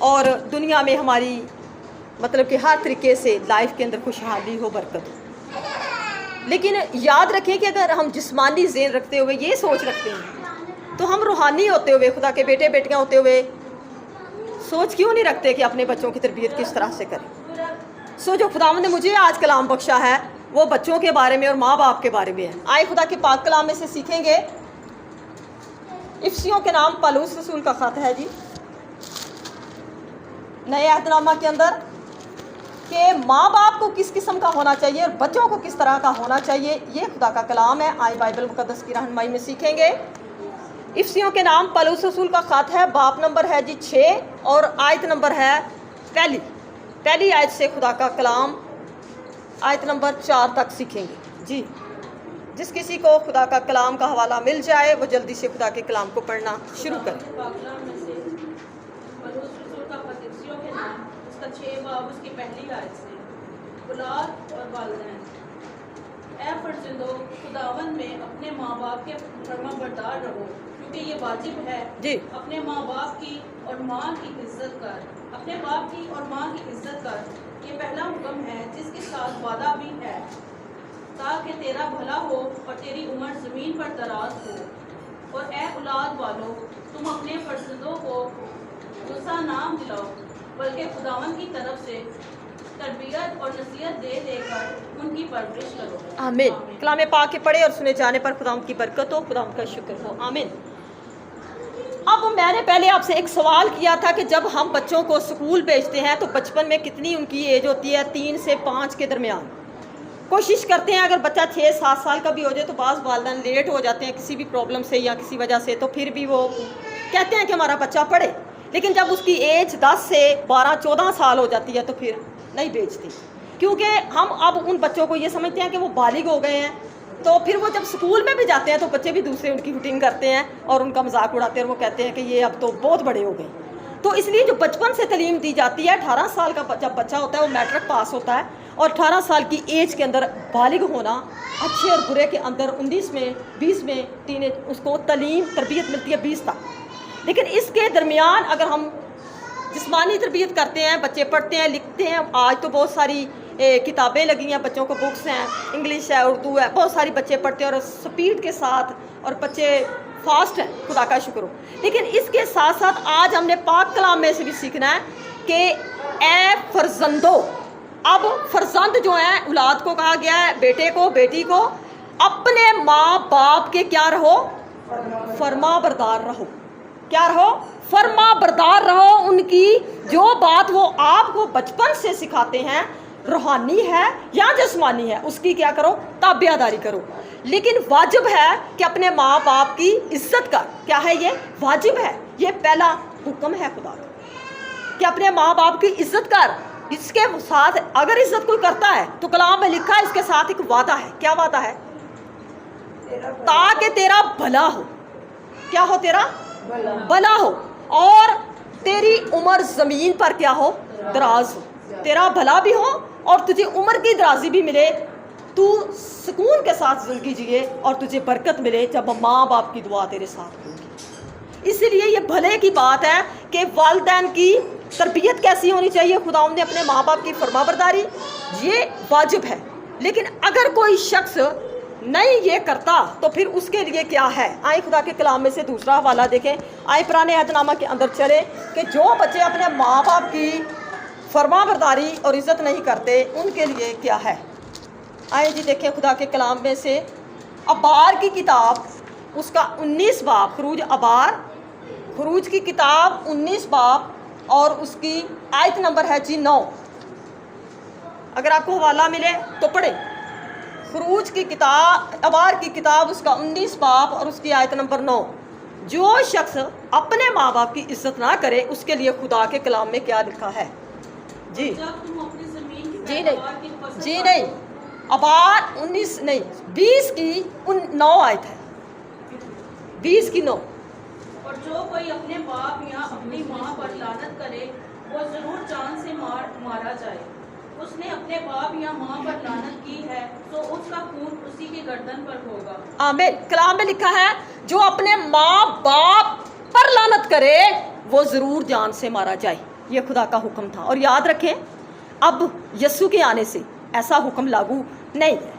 और दुनिया में हमारी मतलब कि हर तरीके से लाइफ के अंदर खुशहाली हो, बरकत हो। लेकिन याद रखें कि अगर हम जिस्मानी ज़हन रखते हुए ये सोच रखते हैं तो हम रूहानी होते हुए, खुदा के बेटे बेटियां होते हुए सोच क्यों नहीं रखते कि अपने बच्चों की तरबियत किस तरह से करें। सो जो खुदावंद ने मुझे आज कलाम बख्शा है वो बच्चों के बारे में और माँ बाप के बारे में है। आए खुदा के पाक कलाम में से सीखेंगे। इफ्सियों के नाम पौलुस रसूल का ख़त है जी, नए अहदनामा के अंदर, कि माँ बाप को किस किस्म का होना चाहिए और बच्चों को किस तरह का होना चाहिए। ये खुदा का कलाम है। आए बाइबल मुकद्दस की रहनुमाई में सीखेंगे। इफ्सियों के नाम पौलुस रसूल का ख़त है, बाप नंबर है जी 6 और आयत नंबर है पहली आयत से खुदा का कलाम आयत नंबर 4 तक सीखेंगे जी। जिस किसी को खुदा का कलाम का हवाला मिल जाए वो जल्दी से खुदा के कलाम को पढ़ना शुरू करें। उसकी पहली आयत से, औलाद और वालिदैन, ऐ फर्जंदो खुदावंद में अपने माँ बाप के फरमाबरदार रहो, क्योंकि ये वाजिब है जी। अपने माँ बाप की और माँ की इज्जत कर, अपने बाप की और माँ की इज्जत कर। ये पहला हुक्म है जिसके साथ वादा भी है, ताकि तेरा भला हो और तेरी उम्र ज़मीन पर दराज हो। और ए औलाद वालों, तुम अपने फर्जंदों को गुस्सा नाम दिलाओ, बल्कि खुदावंद की तरफ से तरबियत और नसीहत दे देकर उनकी परवरिश करो। आमीन। कलाम पाक के पढ़े और सुने जाने पर खुदावंद की बरकत हो, खुदावंद का शुक्र हो। आमीन। अब मैंने पहले आपसे एक सवाल किया था कि जब हम बच्चों को स्कूल भेजते हैं तो बचपन में कितनी उनकी एज होती है? 3 से 5 के दरमियान। कोशिश करते हैं अगर बच्चा 6-7 साल का भी हो जाए तो बाज़ वालिदैन लेट हो जाते हैं किसी भी प्रॉब्लम से या किसी वजह से, तो फिर भी वो कहते हैं कि हमारा बच्चा पढ़े। लेकिन जब उसकी एज 10 से 12-14 साल हो जाती है तो फिर नहीं भेजती, क्योंकि हम अब उन बच्चों को ये समझते हैं कि वो बालिग हो गए हैं। तो फिर वो जब स्कूल में भी जाते हैं तो बच्चे भी दूसरे उनकी हुटिंग करते हैं और उनका मजाक उड़ाते हैं और वो कहते हैं कि ये अब तो बहुत बड़े हो गए। तो इसलिए जो बचपन से तालीम दी जाती है, 18 साल का जब बच्चा होता है वो मैट्रिक पास होता है और 18 साल की एज के अंदर बालिग होना, अच्छे और बुरे के अंदर 19 में 20 में टीनेज उसको तालीम तरबियत मिलती है 20 तक। लेकिन इसके दरमियान अगर हम जिस्मानी तरबियत करते हैं, बच्चे पढ़ते हैं, लिखते हैं। आज तो बहुत सारी किताबें लगी हैं, बच्चों को बुक्स हैं, इंग्लिश है, उर्दू है, बहुत सारी बच्चे पढ़ते हैं और स्पीड के साथ, और बच्चे फास्ट हैं, खुदा का शुक्र हो। लेकिन इसके साथ साथ आज हमने पाक कलाम में से भी सीखना है कि ए फर्जंदो, अब फर्जंद जो है औलाद को कहा गया है, बेटे को, बेटी को, अपने माँ बाप के क्या रहो? फर्मा बरदार रहो। क्या रहो? फर्मा बरदार रहो। उनकी जो बात वो आपको बचपन से सिखाते हैं, रूहानी है या जिस्मानी है, उसकी क्या करो? ताबियादारी करो। लेकिन वाजिब है कि अपने माँ बाप की इज्जत कर। क्या है ये? वाजिब है। ये पहला हुक्म है खुदा का कि अपने माँ बाप की इज्जत कर। इसके साथ अगर इज्जत कोई करता है तो कलाम में लिखा है इसके साथ एक वादा है। क्या वादा है? ताकि तेरा भला हो। क्या हो? तेरा भला हो और तेरी उम्र जमीन पर क्या हो? दराज हो। तेरा भला भी हो और तुझे उम्र की दराजी भी मिले, तू सुकून के साथ जिंदगी जिए और तुझे बरकत मिले जब माँ बाप की दुआ तेरे साथ होगी। इसलिए ये भले की बात है कि वालिदैन की तरबियत कैसी होनी चाहिए। खुदावंद ने अपने माँ बाप की फरमाबरदारी, ये वाजिब है। लेकिन अगर कोई शख्स नहीं ये करता तो फिर उसके लिए क्या है? आए खुदा के कलाम में से दूसरा हवाला देखें। आए पुराने अहदनामा के अंदर चले कि जो बच्चे अपने माँ बाप की फरमाबरदारी और इज़्ज़त नहीं करते उनके लिए क्या है। आए जी देखें खुदा के कलाम में से अबार की किताब, उसका 19 बाब, खरूज की किताब 19 बाब और उसकी आयत नंबर है जी 9। अगर आपको हवाला मिले तो पढ़े। खरूज की किताब, अबार की किताब, उसका 19 बाब और उसकी आयत नंबर 9। जो शख्स अपने माँ बाप की इज्जत ना करे उसके लिए खुदा के कलाम में क्या लिखा है जी? जी नहीं, अबार 19 नहीं 20 की 9 आयत है, 20 की 9। और जो कोई अपने बाप या अपनी माँ पर लानत करे वो जरूर जान से मारा जाए। उसने अपने बाप या माँ पर लानत की है तो उसका खून उसी के गर्दन पर होगा। आमीन। कलाम में लिखा है जो अपने माँ बाप पर लानत करे वो ज़रूर जान से मारा जाए। ये खुदा का हुक्म था। और याद रखें, अब यीशु के आने से ऐसा हुक्म लागू नहीं है।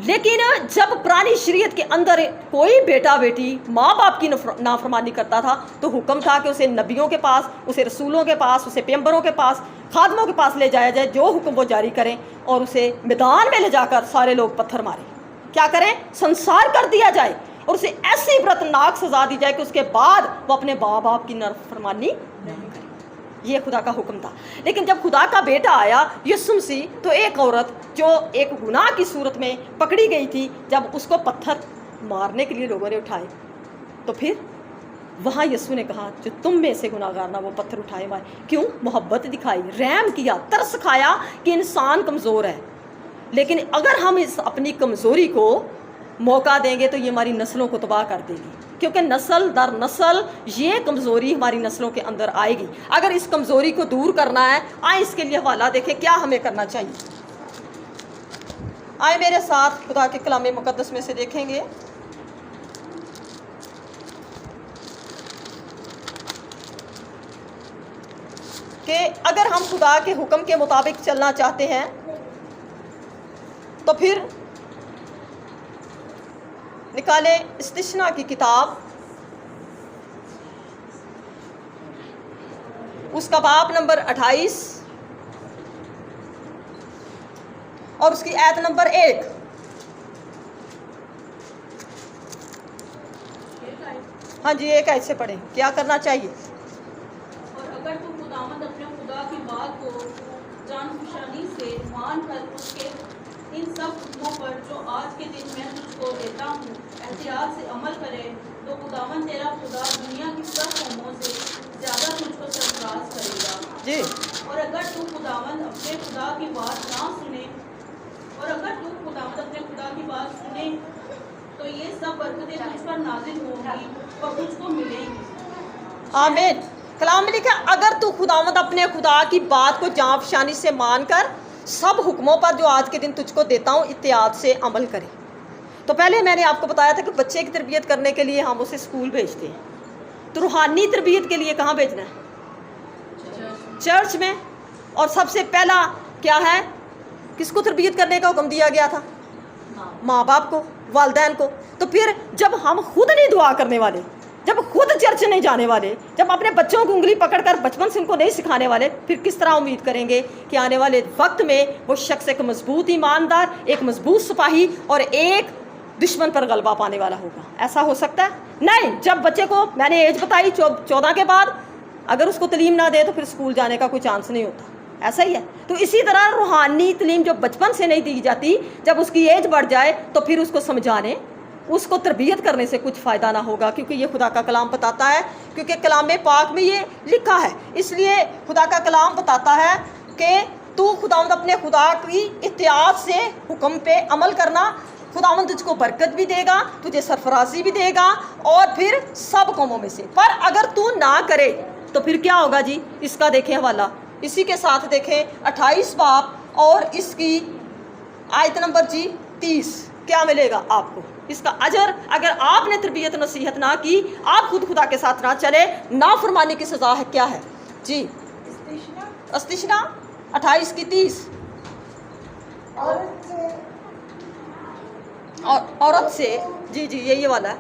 लेकिन जब पुरानी शरीयत के अंदर कोई बेटा बेटी माँ बाप की नाफरमानी करता था तो हुक्म था कि उसे नबियों के पास, उसे रसूलों के पास, उसे पैगंबरों के पास, खादमों के पास ले जाया जाए, जो हुक्म वो जारी करें, और उसे मैदान में ले जाकर सारे लोग पत्थर मारें, क्या करें, संसार कर दिया जाए, और उसे ऐसी व्रतनाक सजा दी जाए कि उसके बाद वो अपने माँ बाप की नाफरमानी नहीं करे। ये खुदा का हुक्म था। लेकिन जब खुदा का बेटा आया यीशु मसीह, तो एक औरत जो एक गुनाह की सूरत में पकड़ी गई थी, जब उसको पत्थर मारने के लिए लोगों ने उठाए, तो फिर वहाँ यीशु ने कहा जो तुम में से गुनाहगार ना वो पत्थर उठाए मारे। क्यों? मोहब्बत दिखाई, रहम किया, तरस खाया कि इंसान कमज़ोर है। लेकिन अगर हम इस अपनी कमज़ोरी को मौका देंगे तो ये हमारी नस्लों को तबाह कर देगी, क्योंकि नस्ल दर नस्ल ये कमज़ोरी हमारी नस्लों के अंदर आएगी। अगर इस कमज़ोरी को दूर करना है, आए इसके लिए हवाला देखें क्या हमें करना चाहिए। आए मेरे साथ खुदा के कलाम मुक़द्दस में से देखेंगे कि अगर हम खुदा के हुक्म के मुताबिक चलना चाहते हैं तो फिर निकालें इस्तिश्ना की किताब, उसका बाब नंबर 28 और उसकी आयत नंबर 1। हाँ जी, एक आयत से पढ़ें, क्या करना चाहिए। और अगर तू खुदावंद अपने खुदा की बात को जानफशानी से मान कर उसके इन सब हुक्मों पर जो आज के दिन मैं तुझको देता हूँ एहतियात से अमल करे, तो खुदावंद तेरा खुदा दुनिया की सब कौमों से ज़्यादा तुझको सरफराज करेगा जी। और अगर तू खुदावंद अपने खुदा की बात ना सुने, और अगर तू खुदावंद अपने खुदा की बात सुने, तो ये सब बरकतें तुझ पर नाजिल होंगी और तुझको मिलेंगी। आमीन। कलाम में लिखा अगर तू खुदावंद अपने खुदा की बात को जांफशानी से मानकर सब हुक्मों पर जो आज के दिन तुझको देता हूँ इत्तियाद से अमल करे। तो पहले मैंने आपको बताया था कि बच्चे की तरबियत करने के लिए हम उसे स्कूल भेजते हैं, तो रूहानी तरबियत के लिए कहाँ भेजना है? चर्च में। और सबसे पहला क्या है, किसको तरबियत करने का हुक्म दिया गया था? माँ बाप को, वालिदैन को। तो फिर जब हम खुद नहीं दुआ करने वाले, जब खुद चर्च नहीं जाने वाले, जब अपने बच्चों को उंगली पकड़कर बचपन से उनको नहीं सिखाने वाले, फिर किस तरह उम्मीद करेंगे कि आने वाले वक्त में वो शख्स एक मजबूत ईमानदार, एक मजबूत सिपाही और एक दुश्मन पर गलबा पाने वाला होगा? ऐसा हो सकता है? नहीं। जब बच्चे को मैंने एज बताई 14 के बाद, अगर उसको तलीम ना दे तो फिर स्कूल जाने का कोई चांस नहीं होता। ऐसा ही है। तो इसी तरह रूहानी तलीम जो बचपन से नहीं दी जाती, जब उसकी एज बढ़ जाए तो फिर उसको समझाने, उसको तरबियत करने से कुछ फ़ायदा ना होगा, क्योंकि ये खुदा का कलाम बताता है, क्योंकि कलाम पाक में ये लिखा है। इसलिए खुदा का कलाम बताता है कि तू खुदावंद अपने खुदा की इत्तियाद से हुक्म पे अमल करना, खुदावंद तुझको बरकत भी देगा, तुझे सरफराजी भी देगा, और फिर सब कौमों में से। पर अगर तू ना करे तो फिर क्या होगा जी? इसका देखें हवाला, इसी के साथ देखें 28 बाब और इसकी आयत नंबर जी 30। क्या मिलेगा आपको? इसका अजर, अगर आपने तरबियत नसीहत ना की, आप खुद खुदा के साथ ना चले, ना फरमाने की सज़ा है क्या है जी? इस्तिश्ना 28 की 30। औरत से जी जी ये वाला है।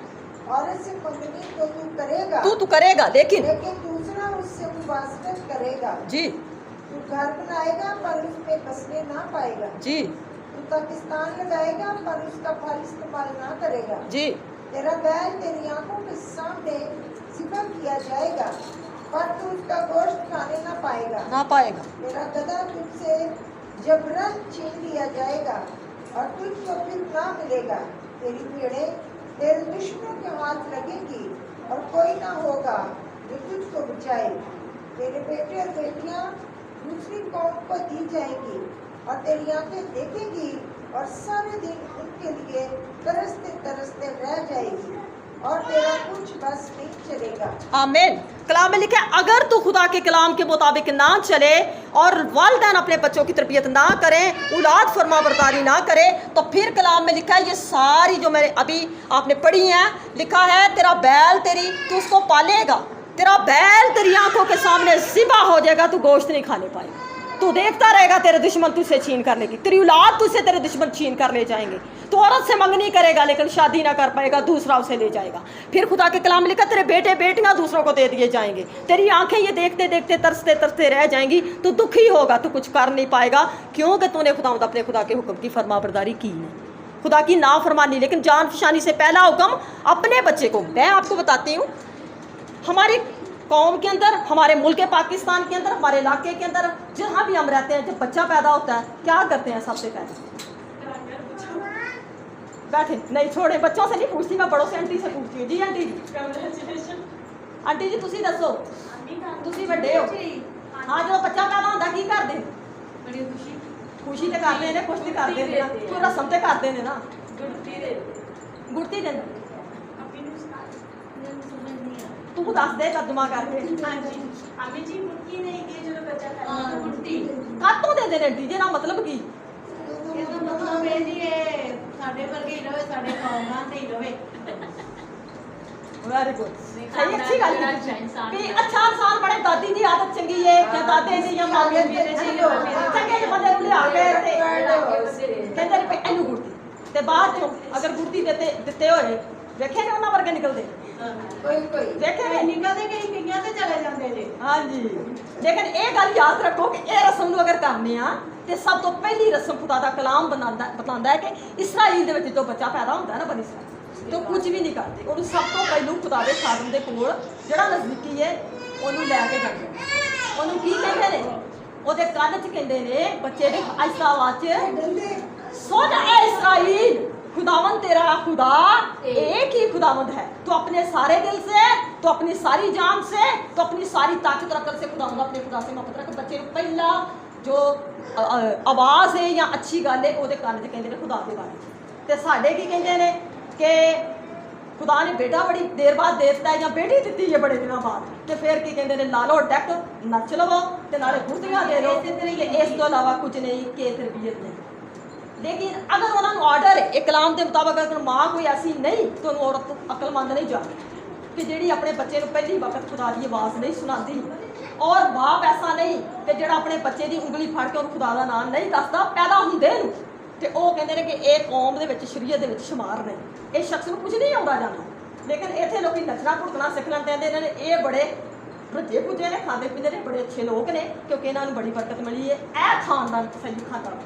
औरत से मंगनी तो तू करेगा, तू करेगा, लेकिन दूसरा उससे मुबासरत करेगा जी। तू घर बनाएगा पर उस पे बसने ना पाएगा जी। तू पाकिस्तान लगाएगा पर उसका फल इस्तेमाल ना करेगा जी। तेरा बैल तेरी आंखों के सामने सिफर किया जाएगा पर तू उसका गोश्त खाने ना पाएगा। तेरा गधा तुझसे जबरन छीन लिया जाएगा और तुझको फिर ना मिलेगा। तेरी भेड़ें तेरे दुश्मनों के हाथ लगेंगी और कोई ना होगा जो तुझको बचाए। तेरे बेटे और बेटियां दूसरी कौम को दी जाएंगी और तेरी आंखें देखेंगी और सारे दिन उनके लिए तरसते तरसते रह जाएगी और तेरा कुछ बस नहीं चलेगा। आमीन। कलाम में लिखा है अगर तू खुदा के कलाम के मुताबिक ना चले और वालिदैन अपने बच्चों की तरबियत ना करें, औलाद फरमाबरदारी ना करे, तो फिर कलाम में लिखा है ये सारी जो मैंने अभी आपने पढ़ी हैं, लिखा है तेरा बैल तेरी तू उसको पालेगा, तेरा बैल तेरी आंखों के सामने ज़िबा हो जाएगा, तू गोश्त नहीं खाने पाएगा। तू देखता रहेगा तेरे दुश्मन तुझसे छीन कर लेगी, तेरी औलाद तुझसे तेरे दुश्मन छीन कर ले जाएंगे। तू औरत से मंगनी करेगा लेकिन शादी ना कर पाएगा, दूसरा उसे ले जाएगा। फिर खुदा के कलाम लिखा तेरे बेटे बेटियां दूसरों को दे दिए जाएंगे। तेरी आंखें ये देखते देखते तरसते तरसते रह जाएंगी, तू दुखी होगा, तू कुछ कर नहीं पाएगा, क्योंकि तूने अपने खुदा के हुक्म की फरमाबरदारी की नहीं, खुदा की नाफरमानी। लेकिन जान फशानी से पहला हुक्म अपने बच्चे को, मैं आपको बताती हूँ, हमारी कौम के अंदर, हमारे मुल्क पाकिस्तान के अंदर, हमारे इलाके के अंदर जहाँ भी हम रहते हैं, जब बच्चा पैदा होता है क्या करते हैं? सबसे पहले बैठे नहीं छोड़े, बच्चों से नहीं पूछती मैं, बड़ों से आंटी से पूछती हूँ। जी आंटी जी, आंटी जी तुसी दसो, तुसी बड़े हो, हाँ जो बच्चा पैदा होता की करते? बड़ी खुशी खुशी तो करते हैं, खुश तो करते हैं, तू रसम तो करते हैं ना, गुड़ती देना तू दस दे कदमा करके कातों दे देने आंटी जी ना, मतलब की वेरी गुड, सही अच्छी गल कि अच्छा इंसान बड़े दादी दी आदत चंगी है या दादे दी या मामे दी चंगे बंदे नु लिया के कहंदे ने एनु गुड़ती ते बाद चो अगर गुड़ती दिते होए देखे ने उन्हां वर्गे निकलदे देखे निकलते कई ते चले जांदे जे। हाँ जी, लेकिन ये गल याद रखो कि ये रस्म अगर करने आ तो सब तो पहली रस्म खुदा दा कलाम बताता है कि इसराइल दे विच जो बच्चा पैदा होता है ना, बनी इसराइल तो कुछ भी नहीं करते, उन्होंने सब तो पहलू खुदा दे खादम दे कोल जिहड़ा नज़दीकी है उन्होंने लैके जाते, उन्होंने की कहते हैं, ਉਹਦੇ ਕੰਨ 'ਚ ਕਹਿੰਦੇ ਨੇ ਬੱਚੇ ਦੇ ਆਇਸਾ आवाज सुन ए इसराइल, खुदावंद तेरा खुदा एक ही खुदावंद है, तो अपने सारे दिल से, तो अपनी सारी जान से, तो अपनी सारी ताकत रखकर से खुदावंद अपने खुदा से मोहब्बत रख। बच्चे पहला जो आवाज़ है या अच्छी गल है ਉਹਦੇ ਕੰਨ 'ਚ ਕਹਿੰਦੇ ਨੇ खुदा के बारे, तो साढ़े की कहते हैं कि खुदा ने बेटा बड़ी देर बाद दे दिता है या बेटी दी है बड़े दिनों बाद, तो फिर की कहते हैं ला लो डैक नच लवो तो नाले गुर्तियां दे लो, इस तो अलावा कुछ नहीं, के तरबियत नहीं। लेकिन अगर उन्होंने ऑर्डर एक कलाम के मुताबिक अगर माँ कोई ऐसी नहीं तो औरत अकलमंद नहीं जाती कि जी अपने बच्चे को पहली वक्त खुदा की आवाज़ नहीं सुनाती, और बाप ऐसा नहीं कि जो अपने बच्चे की उंगली फड़ के उन्होंने खुदा का नाम नहीं दसदा पैदा होंदे नूं, तो वो कहते हैं कि यह कौम के शरीयत के शुमार नहीं, इस शख्स को कुछ नहीं आता जाना। लेकिन इतने लोग नचना घुटना सीख लेंगे, इन्होंने ये बड़े रजे पुजे ने, खाते पीते ने, बड़े अच्छे लोग ने, क्योंकि इन्होंने बड़ी बरकत मिली है। ऐ खानदान सही खाता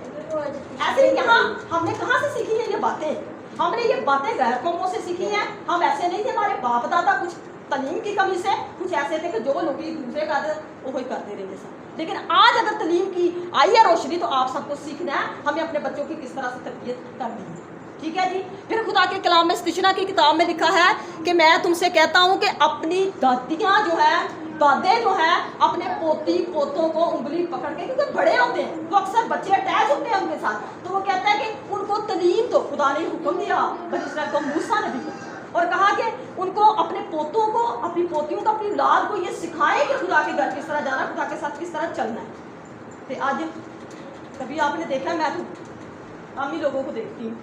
ऐसे ही यहाँ हमने कहाँ से सीखी है ये बातें? हमने ये बातें गैर कौमों से सीखी हैं। हम ऐसे नहीं थे, हमारे बाप दादा कुछ तलीम की कमी से कुछ ऐसे थे कि जो लोग दूसरे करते वो ही करते रहते सर। लेकिन आज अगर तलीम की आई है रोशनी तो आप सबको सीखना है, हमें अपने बच्चों की किस तरह से तरबियत करनी है, ठीक है जी। फिर खुदा के कलाम में इस्तिशना की किताब में लिखा है कि मैं तुमसे कहता हूँ कि अपनी दादियाँ जो है, दादे जो हैं, अपने पोती पोतों को उंगली पकड़ के, क्योंकि बड़े होते हैं तो अक्सर बच्चे अटैच होते हैं उनके साथ, तो वो कहता है कि उनको तलीम दो। खुदा ने हुक्म दिया बनी इसराइल को, मूसा नबी को, और कहा कि उनको अपने पोतों को, अपनी पोतियों को, अपनी औलाद को ये सिखाएं कि खुदा के घर किस तरह जाना, खुदा के साथ किस तरह चलना है। तो आज कभी आपने देखा, मैं तो आम ही लोगों को देखती हूँ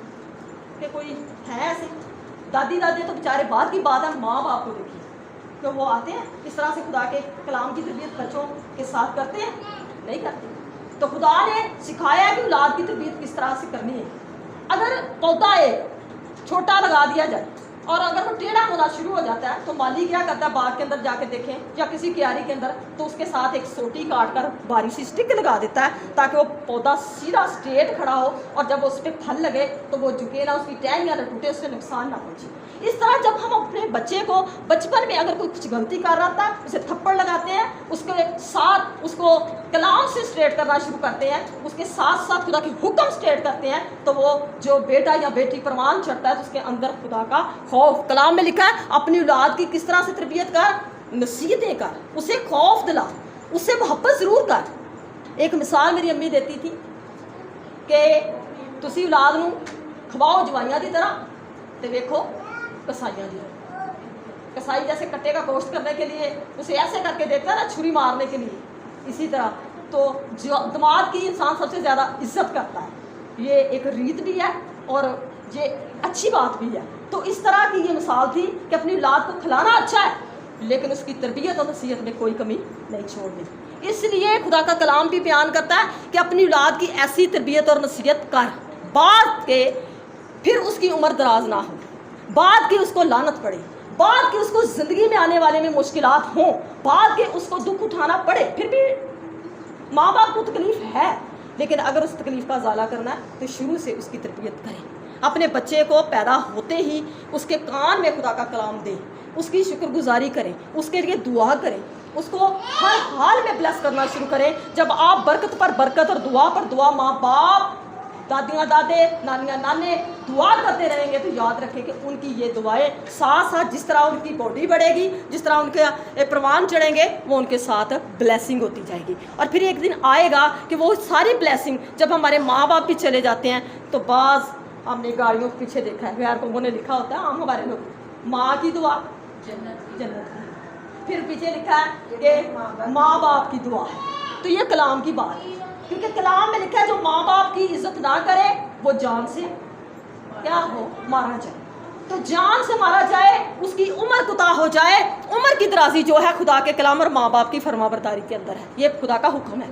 कि कोई है ऐसे दादी दादी तो बेचारे बाद की बात है, माँ बाप को देखिए तो वो आते हैं इस तरह से खुदा के कलाम की तरबियत बच्चों के साथ करते हैं, नहीं करते। तो खुदा ने सिखाया है कि औलाद की तरबियत किस तरह से करनी है। अगर पौधा एक छोटा लगा दिया जाए और अगर वो टेढ़ा होना शुरू हो जाता है तो माली क्या करता है, बाग के अंदर जाके देखें या किसी क्यारी के अंदर, तो उसके साथ एक सोटी काट कर बारीक सी स्टिक लगा देता है ताकि वो पौधा सीधा स्ट्रेट खड़ा हो, और जब उस पर फल लगे तो वो झुके ना, उसकी टहनियाँ न टूटे, उससे नुकसान ना पहुँचे। इस तरह जब हम अपने बच्चे को बचपन में अगर कोई कुछ गलती कर रहा था उसे थप्पड़ लगाते हैं, उसके साथ उसको कलाम से स्ट्रेट करना शुरू करते हैं, उसके साथ साथ खुदा के हुक्म स्ट्रेट करते हैं, तो वो जो बेटा या बेटी परवान चढ़ता है तो उसके अंदर खुदा का खौफ, कलाम में लिखा है अपनी औलाद की किस तरह से तरबियत कर, नसीहतें कर, उसे खौफ दिला, उससे मोहब्बत ज़रूर कर। एक मिसाल मेरी अम्मी देती थी कि तुसी औलाद नूं खवाओ जवाइयां की तरह, तो देखो कसाइयाँ जी, कसाई जैसे कट्टे का गोश्त करने के लिए उसे ऐसे करके देता है ना, छुरी मारने के लिए, इसी तरह तो जो दामाद की इंसान सबसे ज़्यादा इज्जत करता है, ये एक रीत भी है और ये अच्छी बात भी है। तो इस तरह की ये मिसाल थी कि अपनी औलाद को खिलाना अच्छा है, लेकिन उसकी तरबियत और नसीहत में कोई कमी नहीं छोड़नी। इसलिए खुदा का कलाम भी बयान करता है कि अपनी औलाद की ऐसी तरबियत और नसीहत कर, बाद के फिर उसकी उम्र दराज ना हो, बाद की उसको लानत पड़े, बाद की उसको ज़िंदगी में आने वाले में मुश्किलात हों, बाद के उसको दुख उठाना पड़े, फिर भी माँ बाप को तकलीफ़ है, लेकिन अगर उस तकलीफ़ का ज़ाला करना है तो शुरू से उसकी तरबियत करें। अपने बच्चे को पैदा होते ही उसके कान में खुदा का कलाम दें, उसकी शुक्रगुजारी करें, उसके लिए दुआ करें, उसको हर हाल में ब्लेस करना शुरू करें। जब आप बरकत पर बरकत और दुआ पर दुआ, माँ बाप, दादियाँ दादे, नानियाँ नाने दुआ करते रहेंगे तो याद रखें कि उनकी ये दुआएं साथ साथ जिस तरह उनकी बॉडी बढ़ेगी, जिस तरह उनके प्रवान चढ़ेंगे, वो उनके साथ ब्लेसिंग होती जाएगी। और फिर एक दिन आएगा कि वो सारी ब्लेसिंग, जब हमारे माँ बाप भी चले जाते हैं तो बाज़ हमने गाड़ियों के पीछे देखा है, गैर कौमों ने लिखा होता है, आम हमारे लोग, माँ की दुआ जन्नत की, फिर पीछे लिखा है कि माँ बाप की दुआ है। तो ये कलाम की बात है, क्योंकि कलाम में लिखा है जो माँ बाप की इज्जत ना करे वो जान से क्या हो, मारा जाए। तो जान से मारा जाए, उसकी उम्र कुता हो जाए। उम्र की दराजी जो है खुदा के कलाम और माँ बाप की फरमाबरदारी के अंदर है, ये खुदा का हुक्म है।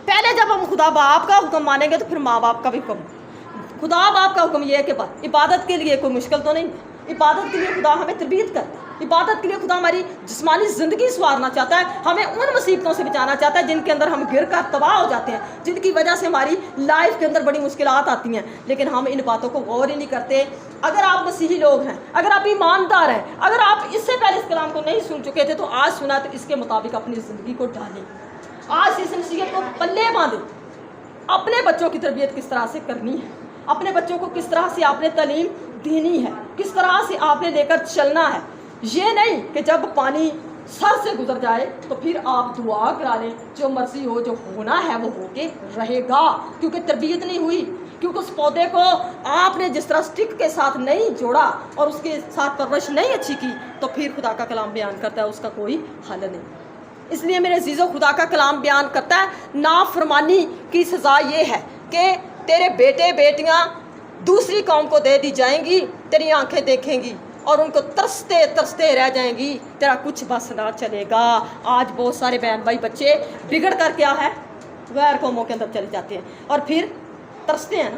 पहले जब हम खुदा बाप का हुक्म मानेंगे तो फिर माँ बाप का भी हुक्म। खुदा बाप का हुक्म यह है कि इबादत के लिए कोई मुश्किल तो नहीं, इबादत के लिए खुदा हमें तरबियत करता है, इबादत के लिए खुदा हमारी जिस्मानी ज़िंदगी संवारना चाहता है, हमें उन मुसीबतों से बचाना चाहता है जिनके अंदर हम गिर कर तबाह हो जाते हैं, जिनकी वजह से हमारी लाइफ के अंदर बड़ी मुश्किलात आती हैं, लेकिन हम इन बातों को गौर ही नहीं करते। अगर आप मसीही लोग हैं, अगर आप ईमानदार हैं, अगर आप इससे पहले इस कलाम को नहीं सुन चुके थे तो आज सुना तो इसके मुताबिक अपनी ज़िंदगी को डालें, आज इस नसीहत को पल्ले बांधें। अपने बच्चों की तरबियत किस तरह से करनी है, अपने बच्चों को किस तरह से आपने तालीम देनी है, किस तरह से आपने लेकर चलना है। ये नहीं कि जब पानी सर से गुजर जाए तो फिर आप दुआ करा लें, जो मर्जी हो, जो होना है वो होके रहेगा, क्योंकि तरबियत नहीं हुई, क्योंकि उस पौधे को आपने जिस तरह स्टिक के साथ नहीं जोड़ा और उसके साथ परवरिश नहीं अच्छी की, तो फिर खुदा का कलाम बयान करता है उसका कोई हल नहीं। इसलिए मेरे अजीज़ों, खुदा का कलाम बयान करता है नाफरमानी की सज़ा ये है कि तेरे बेटे बेटियां दूसरी कौम को दे दी जाएंगी, तेरी आंखें देखेंगी और उनको तरसते तरसते रह जाएंगी, तेरा कुछ बस ना चलेगा। आज बहुत सारे बहन भाई बच्चे बिगड़ कर क्या है, गैर कौमों के अंदर चले जाते हैं और फिर तरसते हैं ना,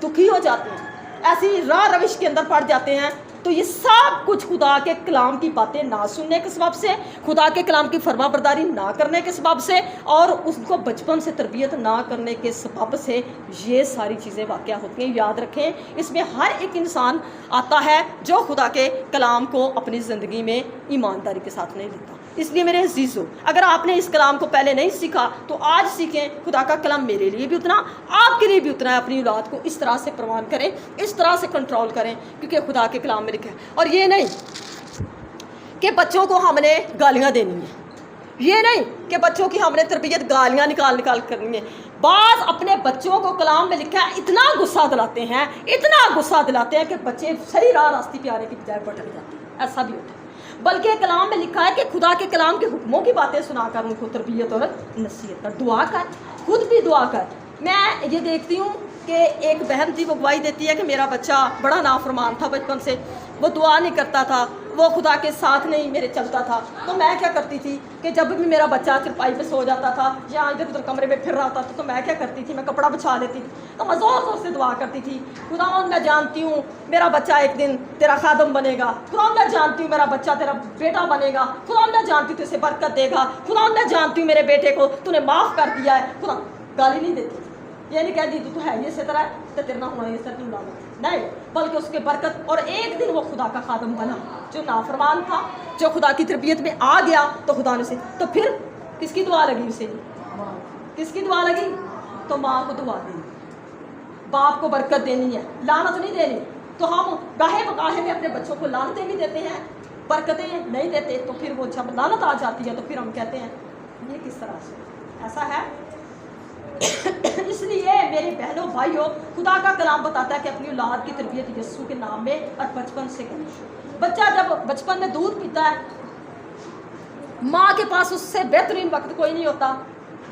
दुखी हो जाते हैं, ऐसी राह रविश के अंदर पड़ जाते हैं। तो ये सब कुछ खुदा के कलाम की बातें ना सुनने के सबब से, खुदा के कलाम की फरमाबरदारी ना करने के सबब से और उसको बचपन से तरबियत ना करने के सबब से ये सारी चीज़ें वाक़या होती हैं। याद रखें, इसमें हर एक इंसान आता है जो खुदा के कलाम को अपनी ज़िंदगी में ईमानदारी के साथ नहीं लेता। इसलिए मेरे अजीज़ों, अगर आपने इस कलाम को पहले नहीं सीखा तो आज सीखें। खुदा का कलाम मेरे लिए भी उतना, आपके लिए भी उतना है। अपनी औलाद को इस तरह से परवान करें, इस तरह से कंट्रोल करें, क्योंकि खुदा के कलाम में लिखा है। और ये नहीं कि बच्चों को हमने गालियाँ देनी है, ये नहीं कि बच्चों की हमने तरबियत गालियाँ निकाल निकाल करनी है। बाज़ अपने बच्चों को कलाम में लिखा है इतना गुस्सा दिलाते हैं, इतना गुस्सा दिलाते हैं कि बच्चे सही रास्ते पे आने की बजाय भटक जाते हैं। ऐसा भी होता है। बल्कि कलाम में लिखा है कि खुदा के कलाम के हुक्मों की बातें सुनाकर उनको तरबियत और नसीहत कर, दुआ कर, खुद भी दुआ कर। मैं ये देखती हूँ कि एक बहन थी, वो गवाही देती है कि मेरा बच्चा बड़ा नाफरमान था बचपन से, वो दुआ नहीं करता था, वो खुदा के साथ नहीं मेरे चलता था। तो मैं क्या करती थी कि जब भी मेरा बच्चा चारपाई पे सो जाता था या इधर उधर कमरे में फिर रहा था तो मैं क्या करती थी, मैं कपड़ा बिछा लेती थी, तो मैं ज़ोर ज़ोर से दुआ करती थी, खुदा मैं जानती हूँ मेरा बच्चा एक दिन तेरा खादम बनेगा, खुदा मैं जानती हूँ मेरा बच्चा तेरा बेटा बनेगा, खुदा मैं जानती हूँ तुझे बरकत देगा, खुदा मैं जानती हूँ मेरे बेटे को तूने माफ़ कर दिया है। खुदा गाली नहीं देती, ये नहीं कहती तू है ये से तरह तो तेरे ना होना ये सर तू नहीं, बल्कि उसके बरकत। और एक दिन वो खुदा का खादम बना, जो नाफरमान था, जो खुदा की तरबियत में आ गया तो खुदा ने उसे, तो फिर किसकी दुआ लगी उसे, किसकी दुआ लगी, तो माँ को दुआ देनी, बाप को बरकत देनी है, लानत नहीं देनी। तो हम गाहे बगाहे में अपने बच्चों को लानतें भी देते हैं, बरकतें नहीं देते। तो फिर वो जब लानत आ जाती है तो फिर हम कहते हैं ये किस तरह से, ऐसा है। इसलिए मेरे बहनों भाइयों, खुदा का कलाम बताता है कि अपनी औलाद की तरबियत यीशु के नाम में और बचपन से करें। बच्चा जब बचपन में दूध पीता है, माँ के पास उससे बेहतरीन वक्त कोई नहीं होता।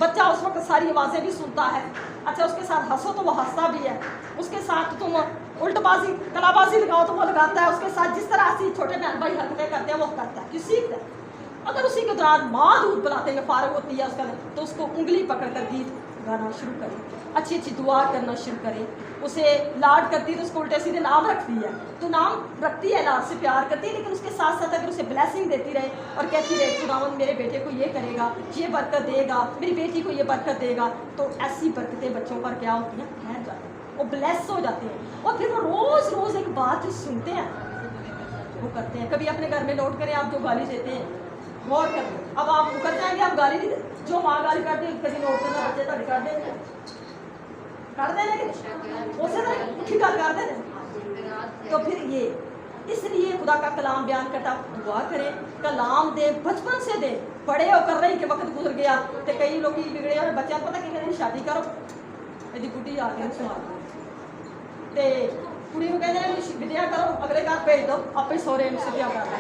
बच्चा उस वक्त सारी आवाज़ें भी सुनता है। अच्छा, उसके साथ हंसो तो वो हंसता भी है, उसके साथ तुम उल्टबाजी कलाबाजी लगाओ तो वो लगाता है, उसके साथ जिस तरह से छोटे बहन भाई हरकतें करते हैं वो करता है, क्यों सीखता है। अगर उसी के दौरान माँ दूध पिलाते में फारग होती है उसका, तो उसको उंगली पकड़कर गीत गाना शुरू करें, अच्छी अच्छी दुआ करना शुरू करें। उसे लाड करती है तो उसको उल्टे सीधे नाम रखती है, तो नाम रखती है, लाड से प्यार करती है, लेकिन उसके साथ साथ अगर उसे ब्लेसिंग देती रहे और कहती रहे खुदावंद मेरे बेटे को ये करेगा, ये बरकत देगा, मेरी बेटी को ये बरकत देगा, तो ऐसी बरकतें बच्चों पर क्या होती हैं, ठहर जाती हैं, वो ब्लेस हो जाते हैं। और फिर वो रोज़ रोज़ एक बात जो सुनते हैं वो करते हैं। कभी अपने घर में नोट करें, आप जो गाली देते हैं गौर करें, अब आप मुकर जाएंगे, आप गाली नहीं दे, जो माँ गाली करते हैं कभी नोट करना, बच्चे तो कर देंगे, कर दें, लेकिन उसे ठीक कर दें। तो फिर ये इसलिए खुदा का कलाम बयान करता, दुआ करें, कलाम दे, बचपन से दे, बड़े होकर रही के वक्त गुजर गया तो कई लोग बिगड़े और बच्चे पता कि कहते शादी करो, यदि बुढ़ी आके सुना ते कुड़ी को कहते हैं विद्या करो, अगले घर भेज दो, अपने सोरे से क्या करना।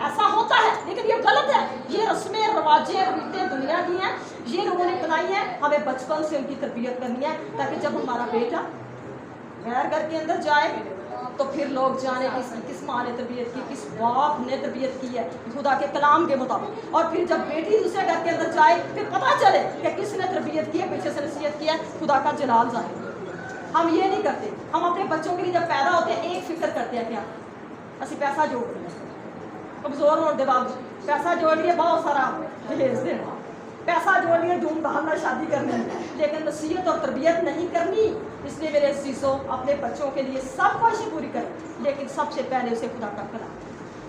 ऐसा होता है, लेकिन ये गलत है। ये रस्में रिवाजें रीतें दुनिया की हैं, ये लोगों ने बनाई है। हमें बचपन से उनकी तरबियत करनी है, ताकि जब हमारा बेटा गैर घर के अंदर जाए तो फिर लोग जाने किस माँ ने तरबियत की, किस बाप ने तरबियत की है खुदा के कलाम के मुताबिक। और फिर जब बेटी दूसरे घर के अंदर जाए फिर पता चले कि किसने तरबियत की है, पीछे से नसीहत की है, खुदा का जलाल जाए। हम ये नहीं करते। हम अपने बच्चों के लिए जब पैदा होते हैं एक फिक्र करते हैं, क्या असि पैसा जोड़ लिया, कमजोर होने के बावजूद पैसा जोड़ लिया, बहुत सारा दहेज देना, पैसा जोड़ लिया धूमधाम में शादी करनी, लेकिन नसीहत और तरबियत नहीं करनी। इसलिए मेरे अज़ीज़ों, अपने बच्चों के लिए सब ख्वाहिशें पूरी करें, लेकिन सबसे पहले उसे खुदा का कलाम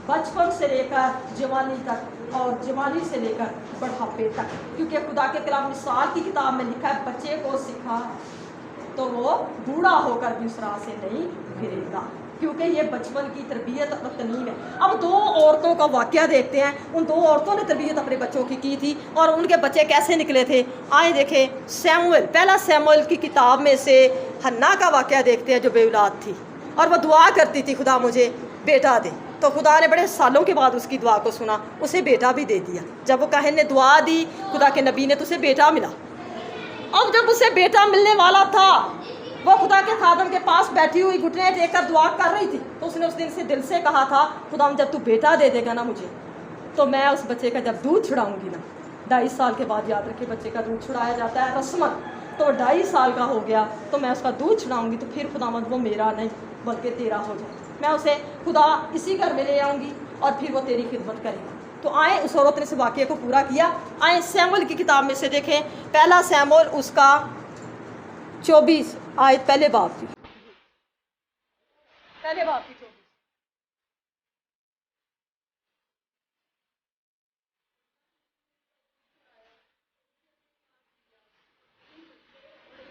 बचपन से लेकर जवानी तक और जवानी से लेकर बढ़ापे तक, क्योंकि खुदा के कलाम मिसाल की किताब में लिखा है, बच्चे को सिखा तो वो बूढ़ा होकर भी उस राह से नहीं फिरेगा, क्योंकि ये बचपन की तरबियत और तलीम है। अब दो औरतों का वाक़या देखते हैं। उन दो औरतों ने तरबियत अपने बच्चों की थी और उनके बच्चे कैसे निकले थे। आए देखें, सैमुएल, पहला सैमुएल की किताब में से हन्ना का वाक़या देखते हैं, जो बेऔलाद थी और वो दुआ करती थी, खुदा मुझे बेटा दे। तो खुदा ने बड़े सालों के बाद उसकी दुआ को सुना, उसे बेटा भी दे दिया। जब वो काहिन ने दुआ दी, खुदा के नबी ने, तो उसे बेटा मिला। अब जब उसे बेटा मिलने वाला था, वो खुदा के खादम के पास बैठी हुई घुटने टेककर दुआ कर रही थी, तो उसने उस दिन से दिल से कहा था, खुदा जब तू बेटा दे देगा ना मुझे, तो मैं उस बच्चे का जब दूध छुड़ाऊंगी ना, 2.5 साल के बाद, याद रखिए बच्चे का दूध छुड़ाया जाता है रस्मत, तो 2.5 साल का हो गया तो मैं उसका दूध छुड़ाऊंगी, तो फिर खुदावंद वो मेरा नहीं बल्कि तेरा हो जाए। मैं उसे खुदा इसी घर में ले आऊँगी और फिर वो तेरी खिदमत करेगा। तो आए, उस औरत ने इस वाक़े को पूरा किया। आए सैमुएल की किताब में से देखें, पहला सैमुएल उसका 24 आयत, पहले बाब की 24।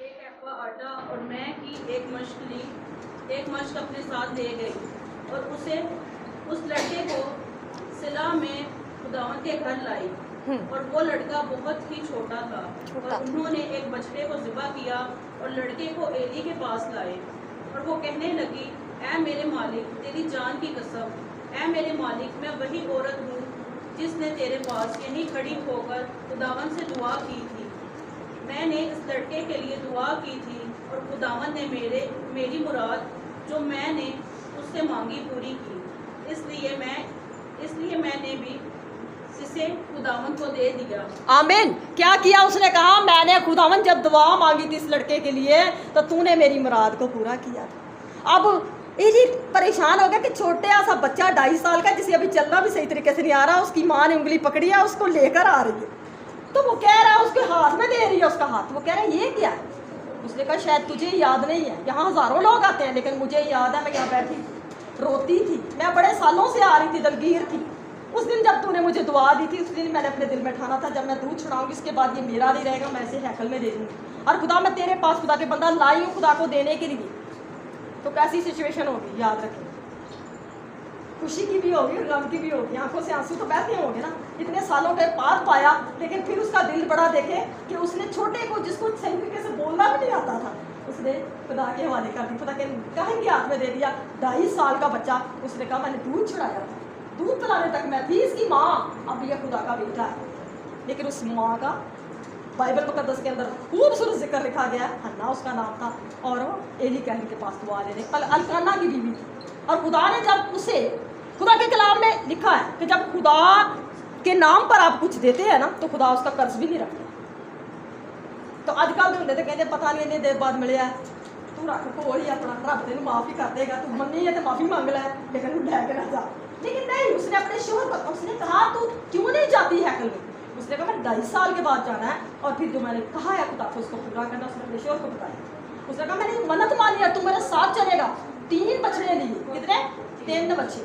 एक एक्वा आटा और मैं की एक मश्क ली, एक मश्क अपने साथ ले गई और उसे उस लड़के को सिला में खुदावंद के घर लाई, और वो लड़का बहुत ही छोटा था। और उन्होंने एक बछड़े को ज़िबा किया और लड़के को एली के पास लाए, और वो कहने लगी, ऐ मेरे मालिक, तेरी जान की कसम, ऐ मेरे मालिक, मैं वही औरत हूँ जिसने तेरे पास यहीं खड़ी होकर खुदावंद से दुआ की थी। मैंने इस लड़के के लिए दुआ की थी और खुदावंद ने मेरी मुराद जो मैंने उससे मांगी पूरी की। इसलिए मैंने भी इसे खुदावंद को दे दिया। आमीन। क्या किया उसने? कहा, मैंने खुदावंद जब दुआ मांगी थी इस लड़के के लिए तो तूने मेरी मुराद को पूरा किया। अब एली परेशान हो गया कि छोटे सा बच्चा 2.5 साल का, जिसे अभी चलना भी सही तरीके से नहीं आ रहा, उसकी माँ ने उंगली पकड़ी है, उसको लेकर आ रही है, तो वो कह रहा है, उसके हाथ में दे रही है उसका हाथ, वो कह रहा है ये क्या है? उसने कहा शायद तुझे याद नहीं है, यहाँ हज़ारों लोग आते हैं लेकिन मुझे याद है, मैं यहाँ बैठी रोती थी, मैं बड़े सालों से आ रही थी, दलगीर थी। उस दिन जब तूने मुझे दुआ दी थी, उस दिन मैंने अपने दिल में ठाना था, जब मैं दूध छुड़ाऊंगी इसके बाद ये मेरा नहीं रहेगा, मैं इसे हैकल में दे दूँगी। और खुदा, मैं तेरे पास खुदा के बंदा लाई हूँ खुदा को देने के लिए। तो कैसी सिचुएशन होगी, याद रखें, खुशी की भी होगी और गम की भी होगी, आंखों से आंसू तो बहते होंगे ना। इतने सालों के बाद पाया, लेकिन फिर उसका दिल बड़ा देखे कि उसने छोटे को, जिसको सही तरीके से बोलना भी नहीं आता था, उसने खुदा के हवाले कर दी, खुदा के कहेंगे हाथ में दे दिया। 2.5 साल का बच्चा, उसने कहा मैंने दूध छुड़ाया था, दूध पिलाने तक मैं थी इसकी माँ, अब यह खुदा का बेटा है। लेकिन उस माँ का बाइबल मुकद्दस के अंदर खूबसूरत जिक्र लिखा गया है, हन्ना उसका नाम था, और वो एली कहन के पास दुआ लेने, अलकाना की बीवी थी। और खुदा ने जब उसे, खुदा के कलाम में लिखा है कि जब खुदा के नाम पर आप कुछ देते हैं ना तो खुदा उसका कर्ज भी नहीं रखता। तो अजकल तो होंगे तो कहते पता नहीं इन्नी देर बाद मिले तू रख कोल ही अपना, रब तेन माफ़ ही कर देगा, तू मनी है तो माफ़ी मांग लै, लेकिन लैके ना जा। लेकिन नहीं, उसने अपने शोहर को उसने कहा तू क्यों नहीं जाती हैकल में? उसने कहा मैं 2.5 साल के बाद जाना है, और फिर जो मैंने कहा है खुदा को उसको पूरा करना, उसने अपने शोहर को बताया। उसने कहा मैंने मन्नत मानी है, तू मेरे साथ चलेगा। 3 बछड़े लिए, कितने? 3 बच्चे,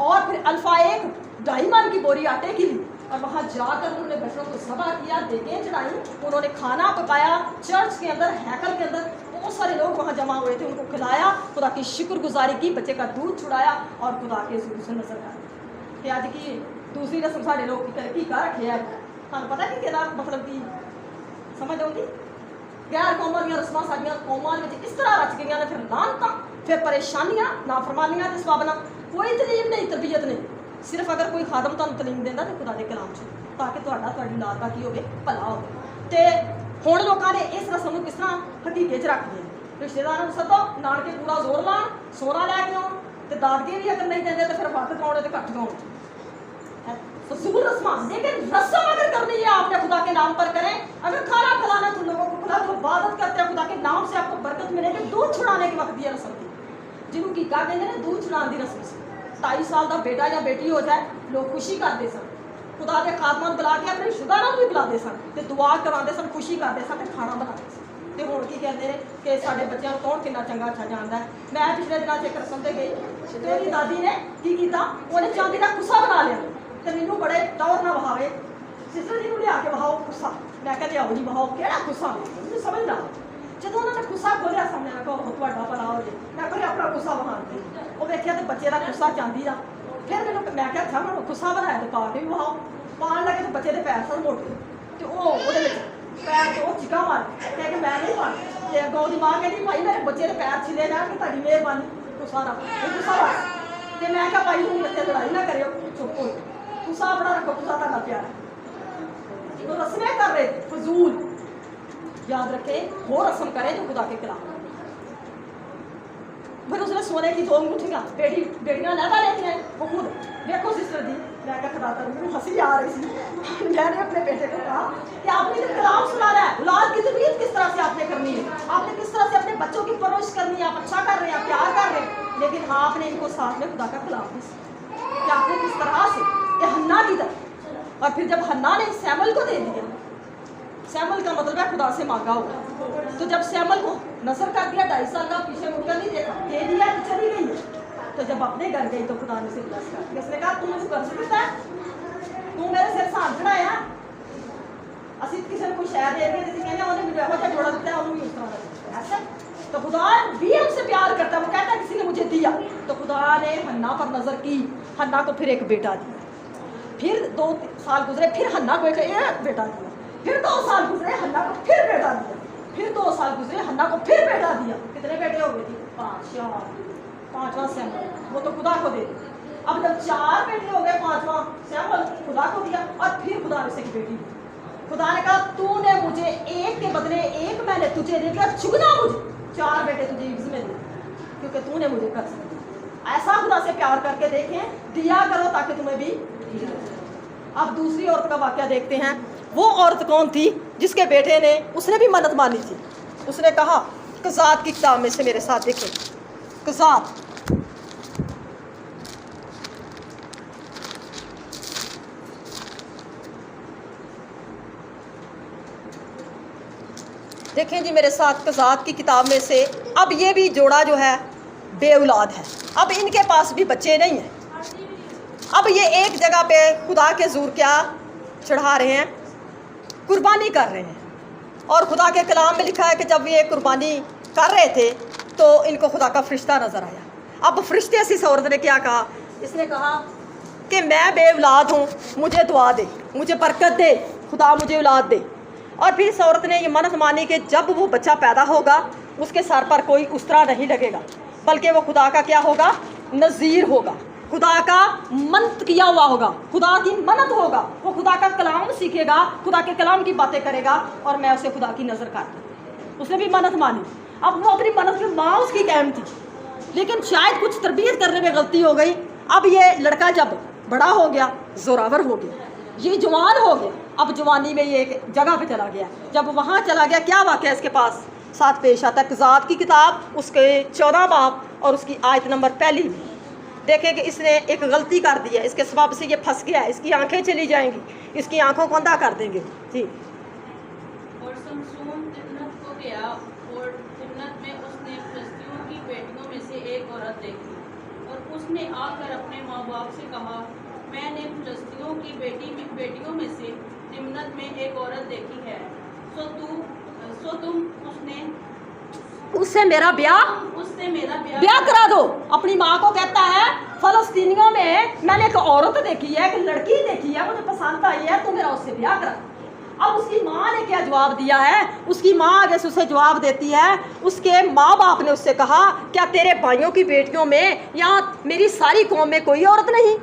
और फिर अल्फा 1 2.5 मन की बोरी आटे की ली, और वहाँ जाकर उन्होंने बच्चों को सभा किया, देखें चढ़ाई, उन्होंने खाना पकाया। चर्च के अंदर, हैकल के अंदर बहुत सारे लोग वहाँ जमा हुए थे, उनको खिलाया, खुदा की शुक्रगुजारी की, बच्चे का दूध छुड़ाया, और खुदा के ज़रूर से नजर आया कि आज की दूसरी रस्म साढ़े लोग की तरक्की कर रखे है। थानू पता कि कहना मतलब कि समझ आऊँगी? गैर कौमां दी रस्मां साडियां कौमां विच इस तरह रच गई ने, फिर लानतां, फिर परेशानियां, नाफरमानियां ते सवाबना। कोई तलीम नहीं, तरबियत नहीं, सिर्फ अगर कोई खादम तुहानू तलीम देंदा तो खुदा दे कलाम च, ताकि तुहाडा तुहाडी औलाद दा की होवे, भला होवे। ते हुण लोकां ने इस रस्म नूं किस तरह हकीके च रख दिया, रिश्तेदारां नूं सद्दो, नानके पूरा जोर लाण, सोना लैके आउण, ते दादके भी अगर नहीं देंदे तो फिर वट गाउणे ते घट गाउण, फजूल रस्मां। लेकिन रस्म अगर करनी है आपने खुदा के नाम पर करें। अगर खाना खिलाना तुम लोगों को, खुदा को इबादत करते हैं, खुदा के नाम से आपको बरकत मिलेगी। दूध छुड़ाने के वक्त ये रस्म थी, जिन्हों की क्या कहते हैं, दूध छुड़ाने की रस्म से 2.5 साल का बेटा या बेटी हो जाए, लोग खुशी करते सन, खुदा के खादमां बुला के अपने रिश्तेदारों भी बुलाते सन, तो दुआ कराते सन, खुशी करते सन, खाना बनाते सन। तो हुण की कहते हैं कि साढ़े बच्चों को कौन कितना चंगा अच्छा जानता है। मैं पिछले दिनों एक रस्म से गई, तो मेरी दादी ने की किया, उन्हें चांदी का कुस्सा बना लिया, तो मैनू बड़े टौर ना बहावे, सिस्टर जी को लिया के बहाओ गुस्सा। मैं कहते लियाओ जी बहाओ, केड़ा गुस्सा? मुझे समझ ना। जो उन्होंने गुस्सा खोलिया सामने, मैं कहा तुहाडा भला हो जाए, मैं कहा अपना गुस्सा बहाते, वो देखिया तो बच्चे का गुस्सा चांदी का। फिर मैंने मैं क्या अच्छा मैं गुस्सा बनाया तो पा के भी बहाओ, पान लगे तो बच्चे के पैर सर मोटे, तो वो पैर तो चिका मार कह के मैं नहीं पाना। तो अगों की माँ कहती भाई मेरे बच्चे के पैर छिले जाए कि तारी मेहरबानी, गुस्सा ना गुस्सा बस। तो मैं क्या भाई तुम बच्चे लड़ाई ना करो, चुप हो, गुस्सा अपना रखो, गुस्सा तुहाडा प्यारा। तो रस्में कर रहे फजूल, याद रखे वो रस्म करे जो खुदा के खिलाफ। फिर उसने सोने की 2 अंगूठियां बेटियां लहदा लेती हैं, वो खुद देखो सिस्टर दी, मैं क्या खिलाता हूँ, मुझे हंसी आ रही थी। मैंने अपने बेटे को कहा कि आपने जो कलाम सुनाना है, औलाद की तरबियत किस तरह से आपने करनी है, आपने किस तरह से अपने बच्चों की परवरिश करनी है, आप अच्छा कर रहे हैं, आप प्यार कर रहे हैं, लेकिन आपने इनको साथ में खुदा का कलाम भी कि आपने किस तरह से ये हन्ना की तरह। और फिर जब हन्ना ने सैमुअल को दे दिया, सैमुअल का मतलब है खुदा से मांगा होगा, तो जब सैमुअल को नजर कर दिया, 2.5 साल का, पीछे मुड़कर नहीं देखा, दे दिया तो चली गई है। तो जब अपने घर गई तो खुदा ने उसे ब्लेस कर दिया। उसने कहा तू मुझे कर सकता है, तू मेरे सिर सांझ चढ़ाया, असि किसी को कोई शहर दे रही है, कहने उन्हें मुझे ऐसा जोड़ा दिता है, उन्होंने उस तरह ऐसा। तो खुदा भी हमसे प्यार करता है, वो कहता है किसी ने मुझे दिया, तो खुदा ने हन्ना पर नजर की, हन्ना को फिर एक बेटा दिया, फिर 2 साल गुजरे, फिर हन्ना को एक बेटा दिया, फिर 2 साल गुजरे, हन्ना को फिर बेटा दिया, फिर 2 साल गुजरे, हन्ना को फिर बेटा दिया। कितने बेटे हो गए थे? 5। 5वां सैमुअल, वो तो खुदा को दे दिया। अब जब 4 बेटे हो गए, 5वां सैमुअल खुदा को दिया, और फिर खुदा ने उसे एक बेटी दी। खुदा ने कहा तूने मुझे एक के बदले एक मैंने तुझे दे दिया, चुगना मुझे 4 बेटे तुझे इज्जत में दे, क्योंकि तूने मुझे कर दिया। ऐसा खुदा से प्यार करके देखें, दिया करो ताकि तुम्हें भी। अब दूसरी औरत का वाकया देखते हैं। वो औरत कौन थी जिसके बेटे ने, उसने भी मन्नत मानी थी। उसने कहा कज़ात की किताब में से मेरे साथ देखें, कज़ात देखें जी मेरे साथ, कज़ात की किताब में से। अब ये भी जोड़ा जो है बे औलाद है, अब इनके पास भी बच्चे नहीं हैं। अब ये एक जगह पे खुदा के ज़ूर क्या चढ़ा रहे हैं, कुर्बानी कर रहे हैं। और खुदा के कलाम में लिखा है कि जब ये कुर्बानी कर रहे थे तो इनको खुदा का फरिश्ता नज़र आया। अब फरिश्ते से इस औरत ने क्या कहा, इसने कहा कि मैं बे औलाद हूँ, मुझे दुआ दे, मुझे बरकत दे, खुदा मुझे औलाद दे। और फिर इस औरत ने ये मन्नत मानी कि जब वो बच्चा पैदा होगा उसके सर पर कोई उस्तरा नहीं लगेगा, बल्कि वो खुदा का क्या होगा, नज़ीर होगा, खुदा का मन्नत किया हुआ होगा, खुदा की मन्नत होगा, वो खुदा का कलाम सीखेगा, खुदा के कलाम की बातें करेगा, और मैं उसे खुदा की नज़र करता। उसने भी मन्नत मानी। अब वो अपनी मन्नत में माँ उसकी कायम थी, लेकिन शायद कुछ तरबियत करने में गलती हो गई। अब ये लड़का जब बड़ा हो गया, जोरावर हो गया, ये जवान हो गया, अब जवानी में ये एक जगह पे चला गया। जब वहाँ चला गया, क्या वाक़या इसके पास साथ पेश आता है। क़ज़ात की किताब उसके 14 बाब और उसकी आयत नंबर 1 में देखें कि इसने एक गलती कर दी है, इसके सबब से ये फंस गया है, इसकी आंखें चली जाएंगी, इसकी आंखों को अंधा कर देंगे। जी। और शमशून तिम्नत को गया और तिम्नत में उसने फिलिस्तियों की बेटियों में से एक औरत देखी और उसने आकर अपने माँ बाप से कहा, मैंने फिलिस्तियों की बेटियों में से तिम्नत में एक औरत देखी है, सो तुम उससे मेरा ब्याह करा दो। अपनी माँ को कहता है, फलस्तीनियों में मैंने एक औरत देखी है, एक लड़की देखी है, मुझे पसंद आई है, तो मेरा उससे ब्याह करा। अब उसकी माँ ने क्या जवाब दिया है? उसकी माँ आगे से उसे जवाब देती है, उसके माँ बाप ने उससे कहा, क्या तेरे भाइयों की बेटियों में या मेरी सारी कौम में कोई औरत नहीं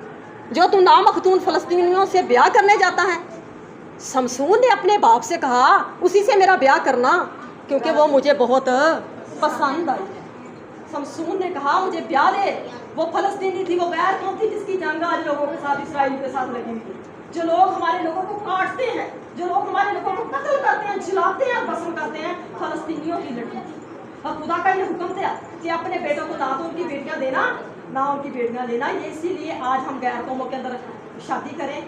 जो तू नामखतून फलस्तीनियों से ब्याह करने जाता है? शमशून ने अपने बाप से कहा, उसी से मेरा ब्याह करना, क्योंकि वो मुझे बहुत पसंद आई है। शमशून ने कहा, मुझे ब्याह दे। वो फलस्तीनी थी, वो गैर कौम थी जिसकी जंग आज लोगों के साथ, इसराइल के साथ लगी हुई थी। जो लोग हमारे लोगों को काटते हैं, जो लोग हमारे लोगों को कत्ल करते हैं, जलाते हैं, भस्म करते हैं, फलस्तीनियों की लड़की थी। और खुदा का ये हुक्म था कि अपने बेटों को ना तो उनकी बेटियां देना, ना उनकी बेटियां लेना। ये इसीलिए आज हम गैर कौमों के अंदर शादी करें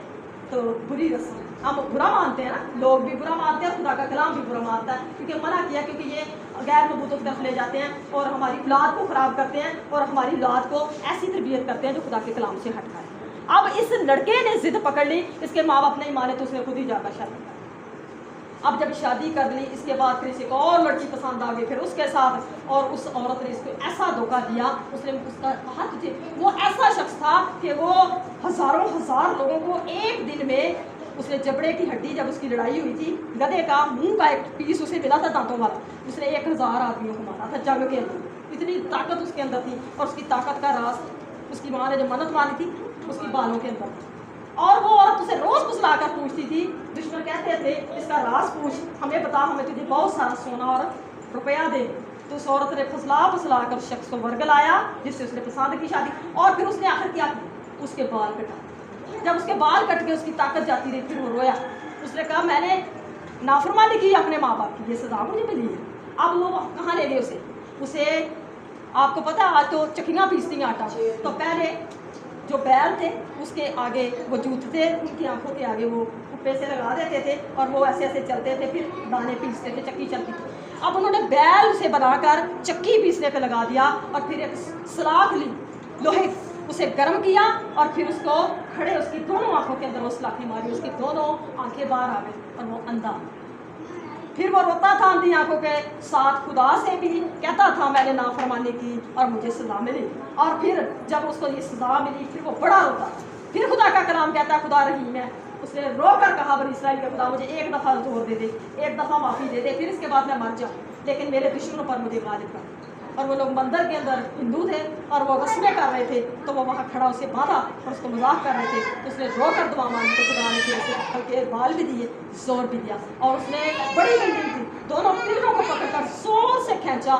तो बुरी रस्म, हम बुरा मानते हैं ना, लोग भी बुरा मानते हैं, खुदा का कलाम भी बुरा मानता है, क्योंकि मना किया, क्योंकि ये गैर मबूतों की तरफ ले जाते हैं और हमारी औलाद को ख़राब करते हैं और हमारी औलाद को ऐसी तरबियत करते हैं जो खुदा के कलाम से हटता है। अब इस लड़के ने जिद पकड़ ली, इसके माँ बाप नहीं माने तो उसने खुद ही जाकर शादी कर। अब जब शादी कर ली, इसके बाद फिर इसे और लड़की पसंद आ गई, फिर उसके साथ, और उस औरत ने इसको ऐसा धोखा दिया, उसने उसका कहा तुझे, वो ऐसा शख्स था कि वो हज़ारों हज़ार लोगों को एक दिन में, उसने जबड़े की हड्डी, जब उसकी लड़ाई हुई थी, गधे का मुंह का एक पीस उसे मिला था दांतों वाला, उसने 1000 आदमियों को मारा था जंग के अंदर। इतनी ताकत उसके अंदर थी, और उसकी ताकत का राज उसकी माँ ने जो मन्नत मानी थी उसकी बालों के अंदर थी। और वो औरत उसे रोज़ फुसला कर पूछती थी, दुश्मन कहते थे इसका राज पूछ, हमें बता, हमें तुझे बहुत सारा सोना और रुपया दे। तो उस औरत ने फुसला कर शख्स को वर्ग लाया जिससे उसने पसंद की शादी, और फिर उसने आखिर क्या किया, उसके बाल कटा। जब उसके बाल कट के उसकी ताकत जाती रही, फिर वो रोया, उसने कहा मैंने नाफरमानी की अपने माँ बाप की, ये सजा मुझे मिली है। अब वो कहाँ ले गए उसे आपको पता, आज तो चक्कियाँ पीसती हैं आटा, तो पहले जो बैल थे उसके आगे वो जूतते, उनकी आंखों के आगे वो कुप्पे से लगा देते थे और वो ऐसे ऐसे चलते थे, फिर दाने पीसते थे, चक्की चलती थी। अब उन्होंने बैल से बनाकर चक्की पीसने पे लगा दिया और फिर एक सलाख ली लोहे, उसे गर्म किया और फिर उसको खड़े, उसकी दोनों आंखों के अंदर वो सलाखें मारी, उसकी दोनों आंखें बाहर आ गई और वो अंधा। फिर वो रोता था अंधी आंखों के साथ, खुदा से भी कहता था मैंने नाफरमानी की और मुझे सजा मिली। और फिर जब उसको ये सजा मिली, फिर वो बड़ा रोता। फिर खुदा का कलाम कहता है, खुदा रहीम है, उसने रो कर कहा, बनी इसराइल का खुदा मुझे एक दफ़ा जोर दे दे, एक दफ़ा माफ़ी दे दे, फिर इसके बाद मैं मर जाऊँ, लेकिन मेरे दुश्मनों पर मुझे गालिब कर। और वो लोग मंदिर के अंदर हिंदू थे और वो रस्में कर रहे थे, तो वो वहाँ खड़ा उसे बांधा और उसको मजाक कर रहे थे, तो उसने रो कर दुआ मांगी, तो खुदा ने फिर उसे हल्के बाल भी दिए, जोर भी दिया, और उसने बड़ी बिल्डिंग थी, दोनों पिलरों को पकड़कर जोर से खींचा,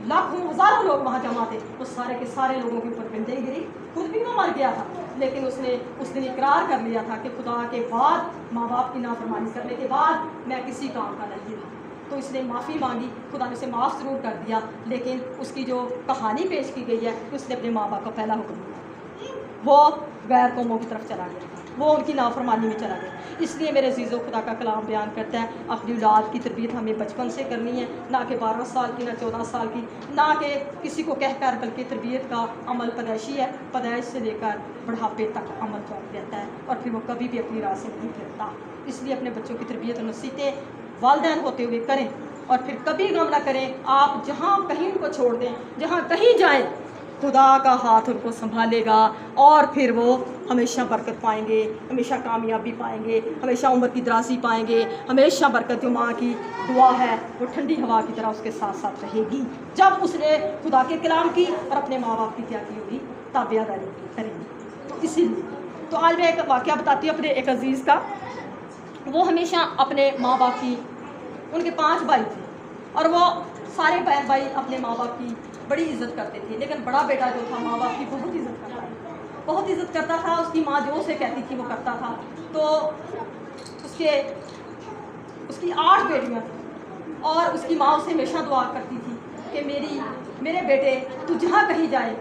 लाखों हज़ारों लोग वहाँ जमा थे, तो सारे के सारे लोगों के ऊपर बिल्डिंग गिरी, खुद भी वो मर गया था। लेकिन उसने उस दिन इकरार कर लिया था कि खुदा के बाद, माँ बाप की नाफरमानी करने के बाद मैं किसी काम का नहीं था। तो इसने माफ़ी मांगी, खुदा ने उसे माफ़ ज़रूर कर दिया, लेकिन उसकी जो कहानी पेश की गई है कि उसने अपने माँ बाप का पहला हुक्म दिया, वो गैर कौमों की तरफ चला गया, वो उनकी नाफरमानी में चला गया। इसलिए मेरे अज़ीज़ों, खुदा का कलाम बयान करता है अपनी औलाद की तरबियत हमें बचपन से करनी है, ना कि 12 साल की, ना 14 साल की, ना कि किसी को कहकर, बल्कि तरबियत का अमल पैदाइशी है, पैदाइश से लेकर बुढ़ापे तक अमल जारी रहता है और फिर वो कभी भी अपनी राह से नहीं फिरता। इसलिए अपने बच्चों की तरबियत और नसीहतें वालिदैन होते हुए करें और फिर कभी गम ना करें। आप जहाँ कहीं उनको छोड़ दें, जहाँ कहीं जाएं, खुदा का हाथ उनको संभालेगा और फिर वो हमेशा बरकत पाएंगे, हमेशा कामयाबी पाएंगे, हमेशा उम्र की दराजी पाएंगे, हमेशा बरकत जो माँ की दुआ है वो ठंडी हवा की तरह उसके साथ साथ रहेगी, जब उसने खुदा के कलाम की और अपने माँ बाप की क्या की होगी, ताबियादारी करेंगी। तो इसीलिए तो आज मैं एक वाक़या बताती हूँ अपने एक अज़ीज़ का। वो हमेशा अपने माँ बाप की, उनके 5 भाई थे और वो सारे बहन भाई अपने माँ बाप की बड़ी इज़्ज़त करते थे, लेकिन बड़ा बेटा जो था माँ बाप की बहुत इज़्ज़त करता था। बहुत इज्जत करता था, उसकी माँ जो उसे कहती थी वो करता था। तो उसकी 8 बेटियां थी और उसकी माँ उसे हमेशा दुआ करती थी कि मेरे बेटे तू जहाँ कहीं जाए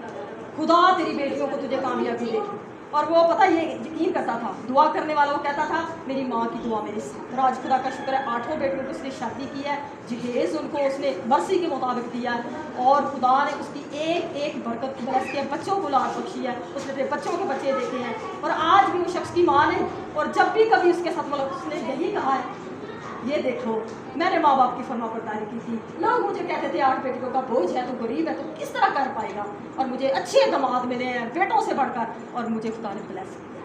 खुदा तेरी बेटियों को तुझे कामयाबी दे। और वो पता ये यकीन करता था, दुआ करने वाला वो कहता था मेरी माँ की दुआ मेरे साथ। राज खुदा का शुक्र है 8 बेटियों को उसने शादी की है, जहेज़ उनको उसने मर्सी के मुताबिक दिया है और खुदा ने उसकी एक एक बरकत की बरस के बच्चों को लाद बख्शी है। उसने अपने बच्चों के बच्चे देखे हैं और आज भी वो शख्स की माँ ने, और जब भी कभी उसके साथ मतलब उसने यही कहा है, ये देखो मैंने माँ बाप की फरमाबरदारी की थी, लोग मुझे कहते थे 8 बेटियों का बोझ है, तो गरीब है, तो किस तरह कर पाएगा, और मुझे अच्छे दामाद मिले हैं बेटों से बढ़कर, और मुझे खुदा ने ब्लेस किया।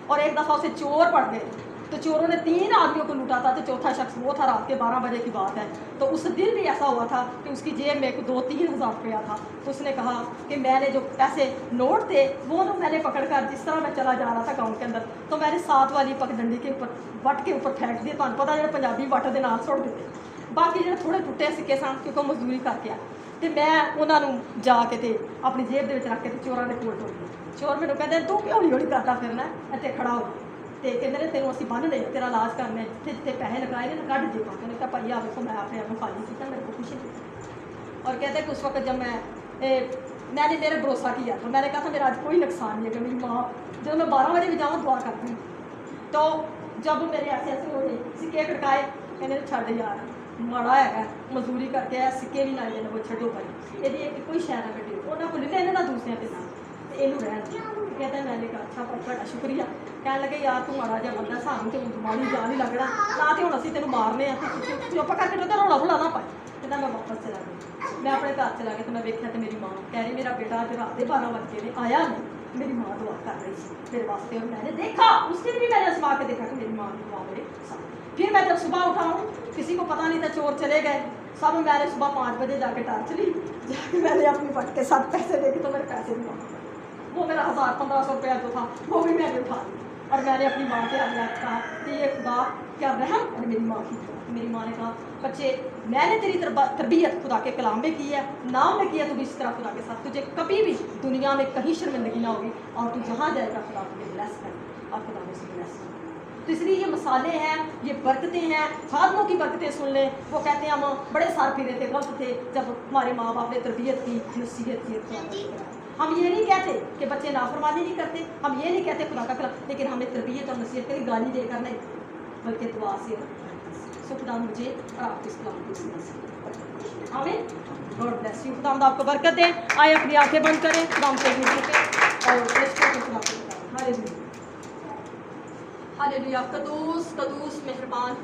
और एक दफ़ा उसे चोर पड़ गए, तो चोरों ने 3 आदमियों को लूटा था, तो चौथा शख्स वो था। रात के 12 बजे की बात है। तो उस दिन भी ऐसा हुआ था कि उसकी जेब में 2-3 हज़ार रुपया था। तो उसने कहा कि मैंने जो पैसे नोट थे वो ना मैंने पकड़कर जिस तरह मैं चला जा रहा था गाँव के अंदर, तो मैंने 7 वाली पगडंडी के ऊपर वट के ऊपर फेंक दिए। तो पता जो पंजाबी वट के नाल सुट देते, बाकी जो थोड़े टुटे सिक्के सन क्योंकि मजदूरी करके आए, तो मैं उन्होंने जाके ते अपनी जेब के रख के चोरों ने कोल तोड़ दिया। चोर मैंने कहते तू क्यों हौली हौली करता फिरना, इतने खड़ा हो, तो कहते ने तेनों असं बन तेरा इलाज करने, जिथे जिथे पैसे लगाए ने कढ़ दे। मैंने कहा भाई आ देखो मैं अपने आप को खाली किया, मेरे को कुछ नहीं। और कहते कि उस वक्त जब मैंने मेरे भरोसा किया तो मैंने कहा था मेरा आज कोई नुकसान नहीं है, मेरी माँ जब मैं 12 बजे भी जाऊँ दुआ करती हूँ। तो जब मेरे ऐसे ऐसे हो गए सिक्के खड़काए, कहने छड़ यार माड़ा है मजदूरी करके सिक्के भी ना देने, वो छो भाई यदि एक कोई शहर ना कटे उन्होंने को लेने ना दूसरे के नाम इनू रहन। कहता मैंने कहा अच्छा भाई बड़ा शुक्रिया। कह लगे यार तू माड़ा जहा बंदा, सानू तो माड़ी जा नहीं लगना ना, तो हूँ असं तेन मारने चुप करके तो रौला भुला ना पाए। कहता मैं वापस चला गई, मैं अपने घर चला गया, तो मैं देखा तो मेरी माँ कह रही मेरा बेटा आज रात के 12 बजे ने आया नहीं, मेरी माँ दुआ कर रही थी मेरे वास्ते। और मैंने देखा उस दिन भी मैंने आजमा के देखा कि मेरी माँ की दुआ मेरे साथ। फिर मैं जब सुबह उठा हूँ, किसी को पता नहीं था, चोर चले गए सब। मैंने सुबह 5 बजे जाके टार्च ली, जाके मैंने अपनी फट के साथ पैसे देखे, तो मेरे पैसे भी मांगे, वो मेरा 1000-1500 रुपया जो था वो भी मैंने उठा लिया। और मैंने अपनी माँ के आगे कहा कि ये खुदा क्या रहम, और मेरी माँ की दुआ। मेरी माँ ने कहा बच्चे मैंने तेरी तरबियत खुदा के कलाम में की है, नाम में किया, तू भी इस तरह खुदा के साथ, तुझे कभी भी दुनिया में कहीं शर्मिंदगी ना होगी, और तू जहाँ जाएगा खुदा तुझे ब्लेस करे और खुदा में से ब्लेस करे। तो इसलिए ये मसाले हैं, ये बरकतें हैं, खादमों की बरकतें सुन लें। वो कहते हैं हम बड़े साल फिरे थे, गलत थे, जब हमारे माँ बाप ने तरबियत की, नसीहत की। हम ये नहीं कहते कि बच्चे नाफरमानी नहीं करते, हम ये नहीं कहते खुदा का कलाम, लेकिन हमें तरबियत और नसीहत करी गाली देकर नहीं, बल्कि दुआ से। सो खुदा मुझे और आपके इस कलाम को हमें गॉड ब्लेस यू। खुदा आपको बरकत दे। आए अपनी आंखें बंद करें, खुदा से और हालेलुया। हालेलुया। कदूस कदूस मेहरबान